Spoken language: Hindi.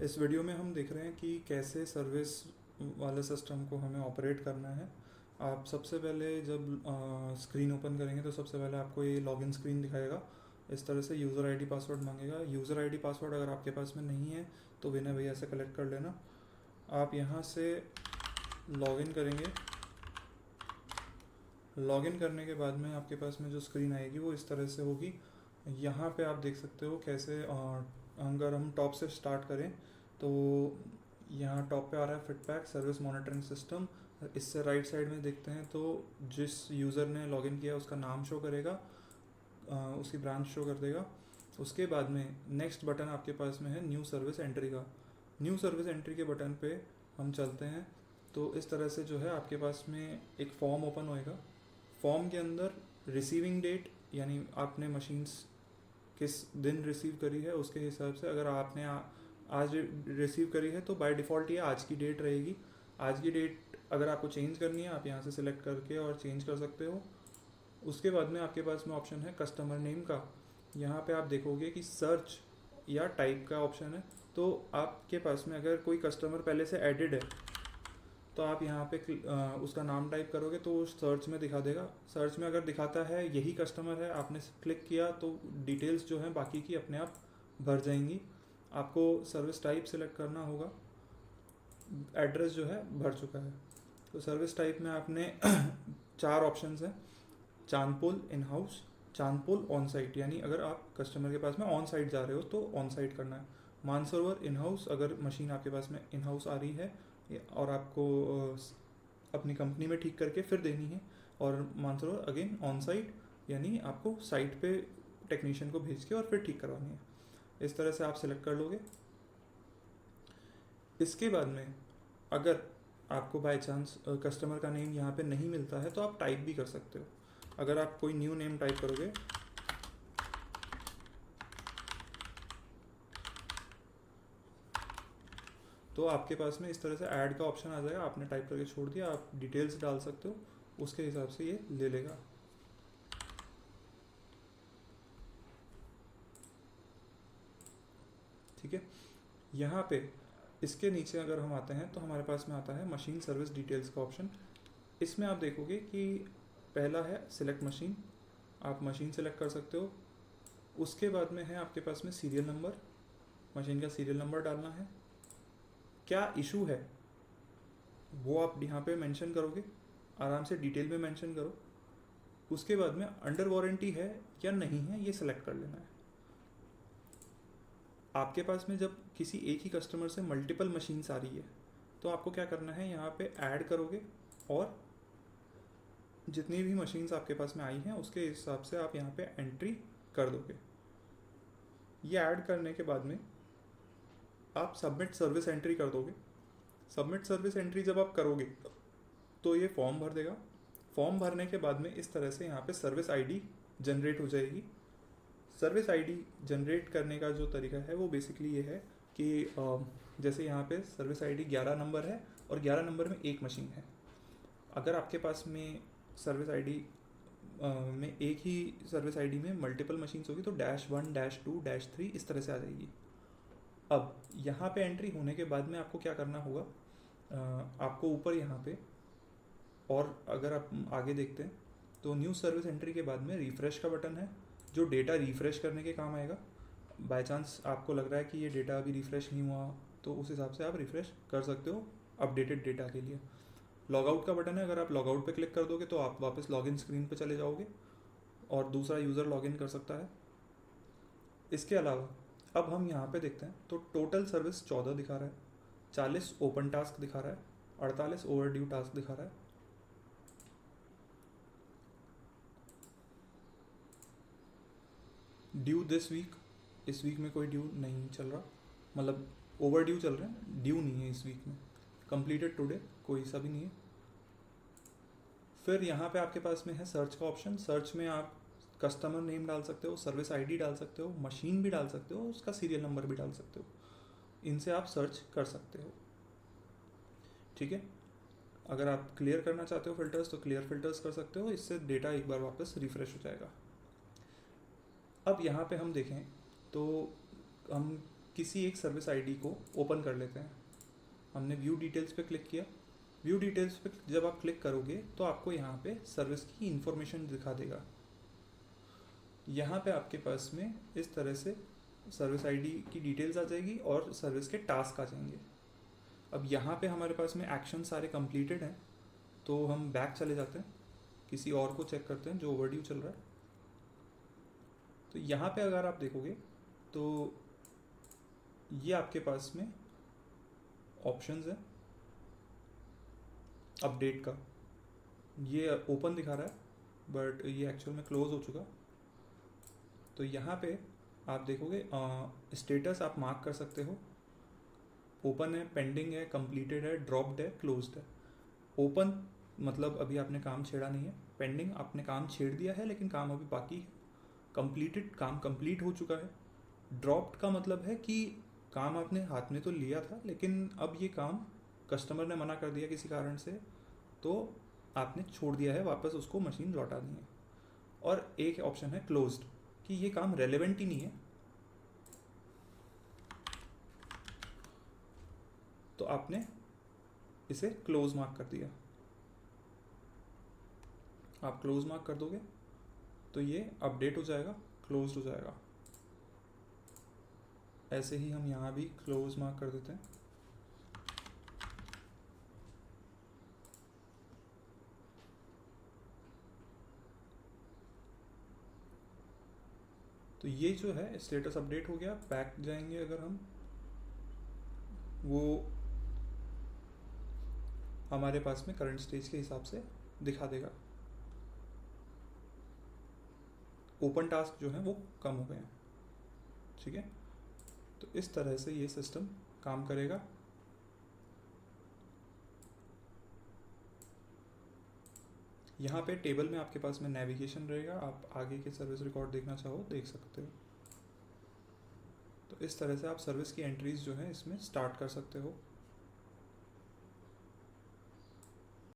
इस वीडियो में हम देख रहे हैं कि कैसे सर्विस वाले सिस्टम को हमें ऑपरेट करना है। आप सबसे पहले जब स्क्रीन ओपन करेंगे तो सबसे पहले आपको ये लॉगिन स्क्रीन दिखाएगा। इस तरह से यूज़र आईडी पासवर्ड मांगेगा। यूज़र आईडी पासवर्ड अगर आपके पास में नहीं है तो विनय भैया से कलेक्ट कर लेना। आप यहाँ से लॉगिन करेंगे। लॉगिन करने के बाद में आपके पास में जो स्क्रीन आएगी वो इस तरह से होगी। यहाँ पे आप देख सकते हो कैसे अगर हम टॉप से स्टार्ट करें तो यहाँ टॉप पे आ रहा है फिटपैक सर्विस मॉनिटरिंग सिस्टम। इससे राइट साइड में देखते हैं तो जिस यूज़र ने लॉगिन किया उसका नाम शो करेगा, उसकी ब्रांच शो कर देगा। उसके बाद में नेक्स्ट बटन आपके पास में है न्यू सर्विस एंट्री का। न्यू सर्विस एंट्री के बटन पे हम चलते हैं तो इस तरह से जो है आपके पास में एक फॉर्म ओपन होएगा। फॉर्म के अंदर रिसीविंग डेट यानी आपने मशीन्स किस दिन रिसीव करी है उसके हिसाब से, अगर आपने आज रिसीव करी है तो बाय डिफ़ॉल्ट ये आज की डेट रहेगी। आज की डेट अगर आपको चेंज करनी है आप यहाँ से सिलेक्ट करके और चेंज कर सकते हो। उसके बाद में आपके पास में ऑप्शन है कस्टमर नेम का। यहाँ पे आप देखोगे कि सर्च या टाइप का ऑप्शन है। तो आपके पास में अगर कोई कस्टमर पहले से एडिड है तो आप यहाँ पे उसका नाम टाइप करोगे तो वो सर्च में दिखा देगा। सर्च में अगर दिखाता है यही कस्टमर है, आपने क्लिक किया तो डिटेल्स जो हैं बाकी की अपने आप भर जाएंगी। आपको सर्विस टाइप सेलेक्ट करना होगा। एड्रेस जो है भर चुका है तो सर्विस टाइप में आपने चार ऑप्शंस हैं। Chandpol in house, Chandpol on site यानी अगर आप कस्टमर के पास में ऑन साइट जा रहे हो तो ऑन साइट करना है। मानसरोवर इन हाउस अगर मशीन आपके पास में इन हाउस आ रही है और आपको अपनी कंपनी में ठीक करके फिर देनी है। और मानसरोवर अगेन ऑन साइट यानी आपको साइट पे टेक्नीशियन को भेज के और फिर ठीक करवानी है। इस तरह से आप सिलेक्ट कर लोगे। इसके बाद में अगर आपको बाय चांस कस्टमर का नेम यहाँ पे नहीं मिलता है तो आप टाइप भी कर सकते हो। अगर आप कोई न्यू नेम टाइप करोगे तो आपके पास में इस तरह से ऐड का ऑप्शन आ जाएगा। आपने टाइप करके छोड़ दिया, आप डिटेल्स डाल सकते हो, उसके हिसाब से ये ले लेगा। ठीक है। यहाँ पे इसके नीचे अगर हम आते हैं तो हमारे पास में आता है मशीन सर्विस डिटेल्स का ऑप्शन। इसमें आप देखोगे कि पहला है सिलेक्ट मशीन, आप मशीन सेलेक्ट कर सकते हो। उसके बाद में है आपके पास में सीरियल नंबर, मशीन का सीरियल नंबर डालना है। क्या इशू है वो आप यहाँ पे मेंशन करोगे, आराम से डिटेल में मेंशन करो। उसके बाद में अंडर वारंटी है या नहीं है ये सिलेक्ट कर लेना है। आपके पास में जब किसी एक ही कस्टमर से मल्टीपल मशीन्स आ रही है तो आपको क्या करना है, यहाँ पे ऐड करोगे और जितनी भी मशीन्स आपके पास में आई हैं उसके हिसाब से आप यहाँ पे एंट्री कर दोगे। ये ऐड करने के बाद में आप सबमिट सर्विस एंट्री कर दोगे। सबमिट सर्विस एंट्री जब आप करोगे तो ये फॉर्म भर देगा। फॉर्म भरने के बाद में इस तरह से यहाँ पे सर्विस आईडी जनरेट हो जाएगी। सर्विस आईडी जनरेट करने का जो तरीका है वो बेसिकली ये है कि जैसे यहाँ पे सर्विस आईडी 11 नंबर है और 11 नंबर में एक मशीन है। अगर आपके पास में सर्विस आईडी में एक ही सर्विस आईडी में मल्टीपल मशीन्स होगी तो -1 -2 -3 इस तरह से आ जाएगी। अब यहाँ पे एंट्री होने के बाद में आपको क्या करना होगा, आपको ऊपर यहाँ पे, और अगर आप आगे देखते हैं तो न्यू सर्विस एंट्री के बाद में रिफ़्रेश का बटन है जो डेटा रिफ़्रेश करने के काम आएगा। बाय चांस आपको लग रहा है कि ये डेटा अभी रिफ़्रेश नहीं हुआ तो उस हिसाब से आप रिफ़्रेश कर सकते हो अपडेटेड डेटा के लिए। लॉगआउट का बटन है, अगर आप लॉगआउट पे क्लिक कर दोगे तो आप वापस लॉगिन स्क्रीन पे चले जाओगे और दूसरा यूज़र लॉगिन कर सकता है। इसके अलावा अब हम यहाँ पे देखते हैं तो टोटल सर्विस 14 दिखा रहा है, 40 ओपन टास्क दिखा रहा है, 48 ओवरड्यू टास्क दिखा रहा है। ड्यू दिस वीक, इस वीक में कोई ड्यू नहीं चल रहा, मतलब ओवरड्यू चल रहे हैं, ड्यू नहीं है इस वीक में। कंप्लीटेड टुडे कोई सा भी नहीं है। फिर यहाँ पे आपके पास में है सर्च का ऑप्शन। सर्च में आप कस्टमर नेम डाल सकते हो, सर्विस आईडी डाल सकते हो, मशीन भी डाल सकते हो, उसका सीरियल नंबर भी डाल सकते हो। इनसे आप सर्च कर सकते हो। ठीक है। अगर आप क्लियर करना चाहते हो फिल्टर्स तो क्लियर फिल्टर्स कर सकते हो, इससे डेटा एक बार वापस रिफ़्रेश हो जाएगा। अब यहाँ पे हम देखें तो हम किसी एक सर्विस आईडी को ओपन कर लेते हैं। हमने व्यू डिटेल्स पे क्लिक किया। व्यू डिटेल्स पे जब आप क्लिक करोगे तो आपको यहाँ पे सर्विस की इंफॉर्मेशन दिखा देगा। यहाँ पे आपके पास में इस तरह से सर्विस आईडी की डिटेल्स आ जाएगी और सर्विस के टास्क आ जाएंगे। अब यहाँ पे हमारे पास में एक्शन सारे कंप्लीटेड हैं, तो हम बैक चले जाते हैं, किसी और को चेक करते हैं जो ओवरड्यू चल रहा है। तो यहाँ पे अगर आप देखोगे तो ये आपके पास में ऑप्शंस है अपडेट का। ये ओपन दिखा रहा है बट ये एक्चुअल में क्लोज हो चुका। तो यहाँ पे आप देखोगे स्टेटस आप मार्क कर सकते हो, ओपन है, पेंडिंग है, कंप्लीटेड है, ड्रॉप्ड है, क्लोज्ड है। ओपन मतलब अभी आपने काम छेड़ा नहीं है, पेंडिंग आपने काम छेड़ दिया है लेकिन काम अभी बाकी है, कंप्लीटेड काम कंप्लीट हो चुका है। ड्रॉप्ड का मतलब है कि काम आपने हाथ में तो लिया था लेकिन अब ये काम कस्टमर ने मना कर दिया किसी कारण से, तो आपने छोड़ दिया है, वापस उसको मशीन लौटा दी है। और एक ऑप्शन है क्लोज्ड कि ये काम रेलेवेंट ही नहीं है, तो आपने इसे क्लोज मार्क कर दिया। आप क्लोज मार्क कर दोगे तो ये अपडेट हो जाएगा, क्लोज हो जाएगा। ऐसे ही हम यहाँ भी क्लोज मार्क कर देते हैं। तो ये जो है स्टेटस अपडेट हो गया। बैक जाएंगे अगर हम, वो हमारे पास में करंट स्टेज के हिसाब से दिखा देगा। ओपन टास्क जो है वो कम हो गए हैं, ठीक है। तो इस तरह से ये सिस्टम काम करेगा। यहाँ पे टेबल में आपके पास में नेविगेशन रहेगा, आप आगे के सर्विस रिकॉर्ड देखना चाहो देख सकते हो। तो इस तरह से आप सर्विस की एंट्रीज जो है इसमें स्टार्ट कर सकते हो।